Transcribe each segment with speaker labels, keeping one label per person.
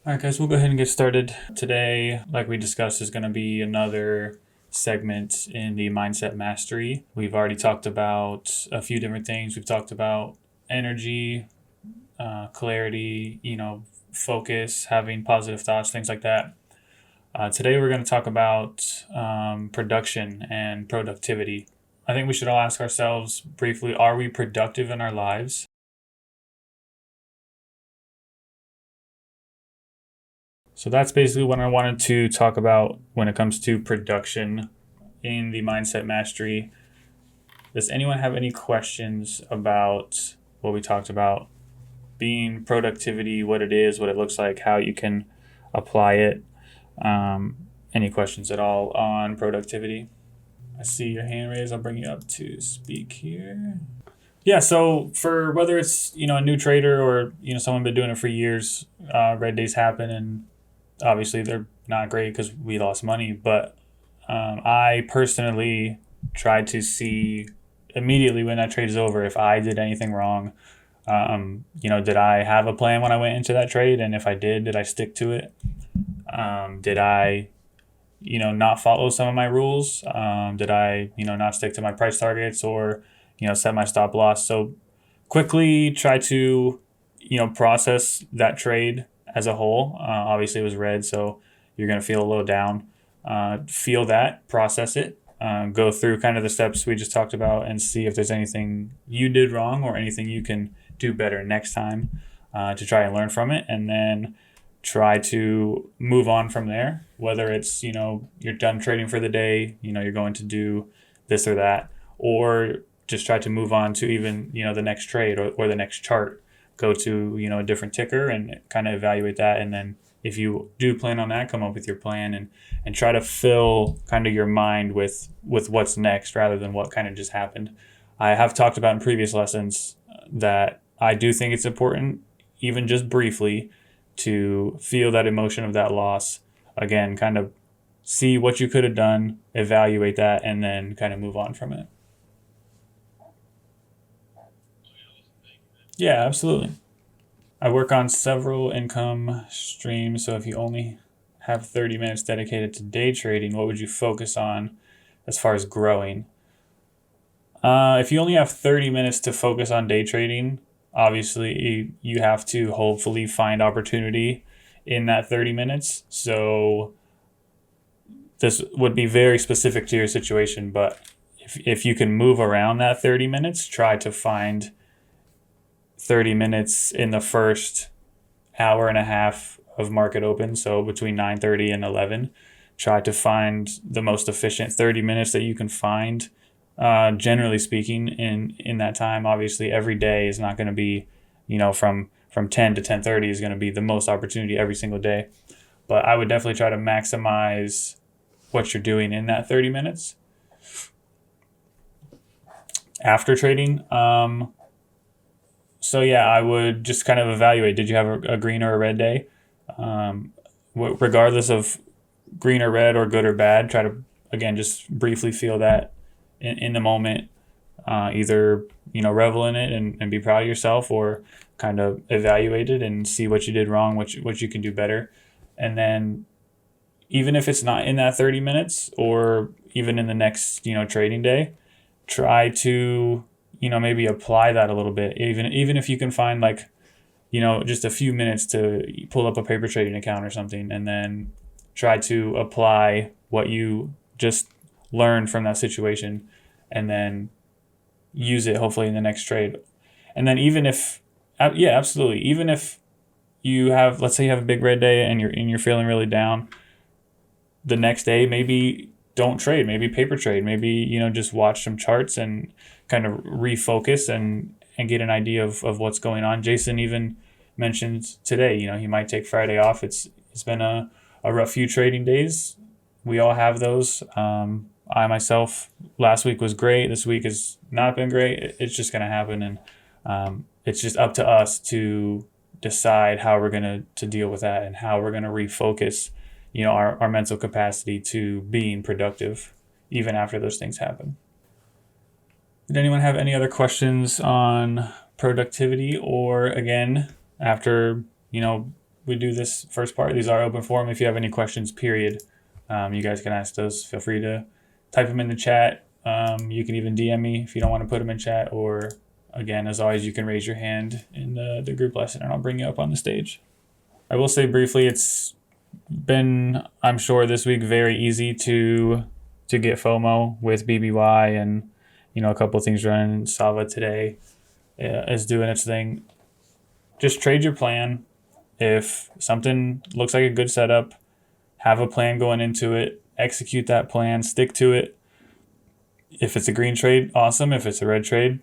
Speaker 1: All right, guys, we'll go ahead and get started. Today, like we discussed, is going to be another segment in the mindset mastery. We've already talked about a few different things. We've talked about energy, clarity, focus, having positive thoughts, things like that. Today, we're going to talk about production and productivity. I think we should all ask ourselves briefly, are we productive in our lives? So that's basically what I wanted to talk about when it comes to production in the mindset mastery. Does anyone have any questions about what we talked about? Being productivity, what it is, what it looks like, how you can apply it. Any questions at all on productivity? I see your hand raised. I'll bring you up to speak here. Yeah, so for whether it's a new trader or someone been doing it for years, red days happen, and obviously they're not great because we lost money. But I personally try to see immediately when that trade is over if I did anything wrong. Did I have a plan when I went into that trade? And if I did I stick to it? Did I, not follow some of my rules? Did I, not stick to my price targets or, set my stop loss? So quickly try to, process that trade as a whole. Obviously, it was red, so you're going to feel a little down. Feel that, process it, go through kind of the steps we just talked about and see if there's anything you did wrong or anything you can do better next time, to try and learn from it. And then try to move on from there, whether it's, you're done trading for the day, you're going to do this or that, or just try to move on to even, the next trade or the next chart. Go to, a different ticker and kind of evaluate that. And then if you do plan on that, come up with your plan and try to fill kind of your mind with what's next rather than what kind of just happened. I have talked about in previous lessons that I do think it's important, even just briefly, to feel that emotion of that loss. Again, kind of see what you could have done, evaluate that, and then kind of move on from it. Yeah, absolutely. I work on several income streams, so if you only have 30 minutes dedicated to day trading, what would you focus on as far as growing? If you only have 30 minutes to focus on day trading, obviously you have to hopefully find opportunity in that 30 minutes. So this would be very specific to your situation, but if you can move around that 30 minutes, try to find 30 minutes in the first hour and a half of market open, so between 9:30 and 11. Try to find the most efficient 30 minutes that you can find, generally speaking, in that time. Obviously every day is not going to be, from 10 to 10:30 is going to be the most opportunity every single day, but I would definitely try to maximize what you're doing in that 30 minutes after trading. So yeah, I would just kind of evaluate, did you have a green or a red day? Regardless of green or red or good or bad, try to, again, just briefly feel that in the moment. Either, revel in it and be proud of yourself, or kind of evaluate it and see what you did wrong, what you can do better. And then even if it's not in that 30 minutes or even in the next, trading day, try to, maybe apply that a little bit. Even if you can find, like, just a few minutes to pull up a paper trading account or something, and then try to apply what you just learned from that situation, and then use it hopefully in the next trade. And then even if, yeah, absolutely. Even if you have, let's say you have a big red day and you're feeling really down, the next day maybe don't trade, maybe paper trade, maybe just watch some charts and kind of refocus and get an idea of what's going on. Jason even mentioned today, he might take Friday off. It's been a rough few trading days. We all have those. I myself, last week was great. This week has not been great. It's just going to happen, and it's just up to us to decide how we're going to deal with that and how we're going to refocus, our mental capacity to being productive even after those things happen. Did anyone have any other questions on productivity, or again, after, we do this first part. These are open forum. If you have any questions, period, you guys can ask those. Feel free to type them in the chat. You can even DM me if you don't want to put them in chat, or again, as always, you can raise your hand in the group lesson and I'll bring you up on the stage. I will say briefly, it's been, I'm sure this week, very easy to get FOMO with BBY and, a couple of things running. Sava today is doing its thing. Just trade your plan. If something looks like a good setup, have a plan going into it, execute that plan, stick to it. If it's a green trade, awesome. If it's a red trade,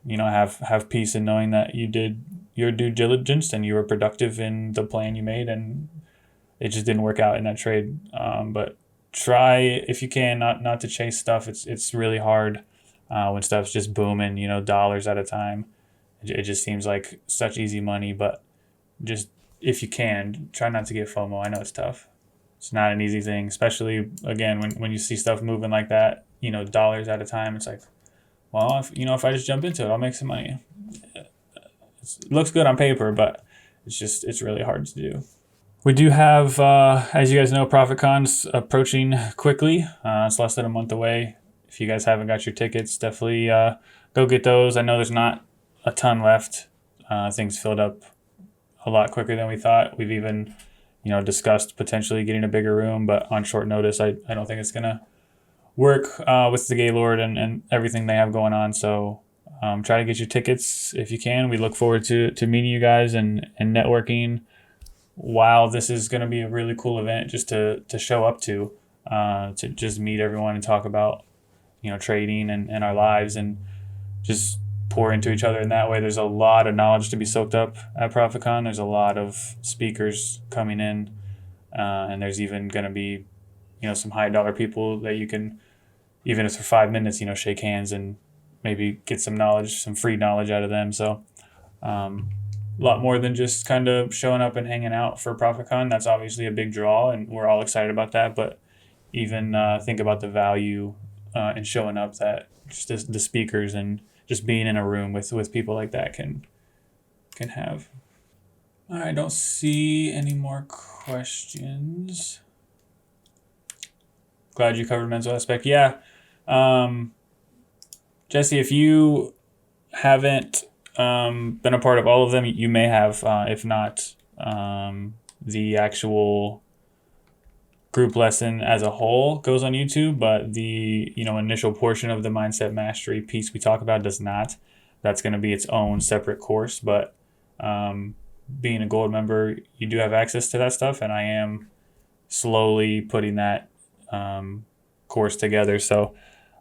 Speaker 1: have peace in knowing that you did your due diligence and you were productive in the plan you made, and it just didn't work out in that trade. But try, if you can, not to chase stuff. It's really hard when stuff's just booming, dollars at a time. It just seems like such easy money, but just, if you can, try not to get FOMO. I know it's tough. It's not an easy thing, especially, again, when you see stuff moving like that, dollars at a time. It's like, well, if I just jump into it, I'll make some money. It looks good on paper, but it's really hard to do. We do have, as you guys know, ProfitCon's approaching quickly. It's less than a month away. If you guys haven't got your tickets, definitely go get those. I know there's not a ton left. Things filled up a lot quicker than we thought. We've even, discussed potentially getting a bigger room, but on short notice, I don't think it's going to work with the Gaylord and everything they have going on. So try to get your tickets if you can. We look forward to meeting you guys and networking. While this is going to be a really cool event just to show up to just meet everyone and talk about, trading and our lives, and just pour into each other in that way. There's a lot of knowledge to be soaked up at ProfitCon. There's a lot of speakers coming in, and there's even going to be, some high dollar people that you can, even if for 5 minutes, shake hands and maybe get some knowledge, some free knowledge out of them. So a lot more than just kind of showing up and hanging out for ProfitCon. That's obviously a big draw, and we're all excited about that. But even think about the value in showing up that just the speakers and just being in a room with people like that can have. All right, I don't see any more questions. Glad you covered mental aspect. Yeah. Jesse, if you haven't been a part of all of them, you may have, if not the actual group lesson as a whole goes on YouTube, but the initial portion of the mindset mastery piece we talk about does not. That's going to be its own separate course, but being a gold member, you do have access to that stuff, and I am slowly putting that course together. So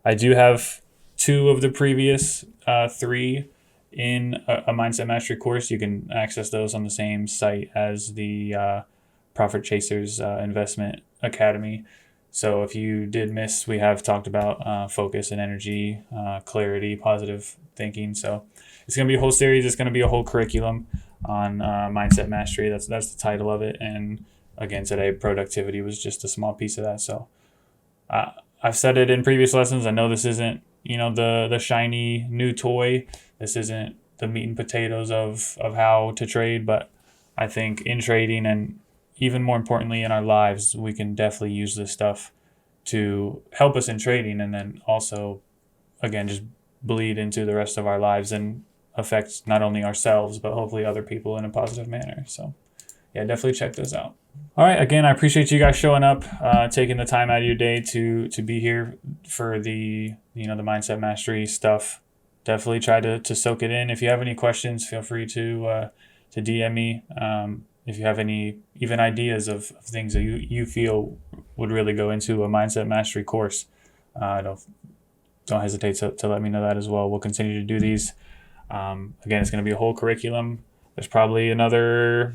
Speaker 1: I do have 2 of the previous 3 in a mindset mastery course. You can access those on the same site as the Profit Chasers Investment Academy. So if you did miss, we have talked about focus and energy, clarity, positive thinking. So it's going to be a whole series. It's going to be a whole curriculum on mindset mastery. That's the title of it. And again, today, productivity was just a small piece of that. So I've said it in previous lessons. I know this isn't, the shiny new toy. This isn't the meat and potatoes of how to trade, but I think in trading, and even more importantly in our lives, we can definitely use this stuff to help us in trading, and then also, again, just bleed into the rest of our lives and affect not only ourselves, but hopefully other people in a positive manner. So yeah, definitely check those out. All right, again, I appreciate you guys showing up, taking the time out of your day to be here for the the mindset mastery stuff. Definitely try to soak it in. If you have any questions, feel free to DM me. If you have any even ideas of things that you feel would really go into a mindset mastery course, don't hesitate to let me know that as well. We'll continue to do these. Again, it's going to be a whole curriculum. There's probably another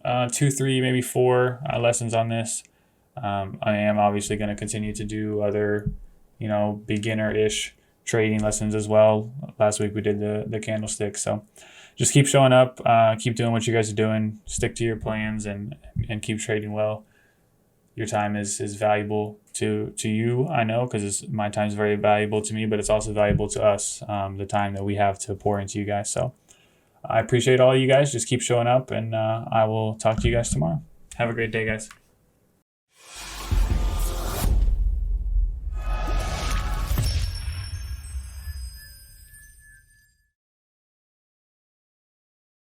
Speaker 1: 2, 3, maybe 4 lessons on this. I am obviously going to continue to do other, beginner-ish trading lessons as well. Last week we did the candlestick. So just keep showing up, keep doing what you guys are doing, stick to your plans, and keep trading well. Your time is valuable to you, I know, because my time is very valuable to me, but it's also valuable to us, the time that we have to pour into you guys. So I appreciate all you guys. Just keep showing up, and I will talk to you guys tomorrow. Have a great day, guys.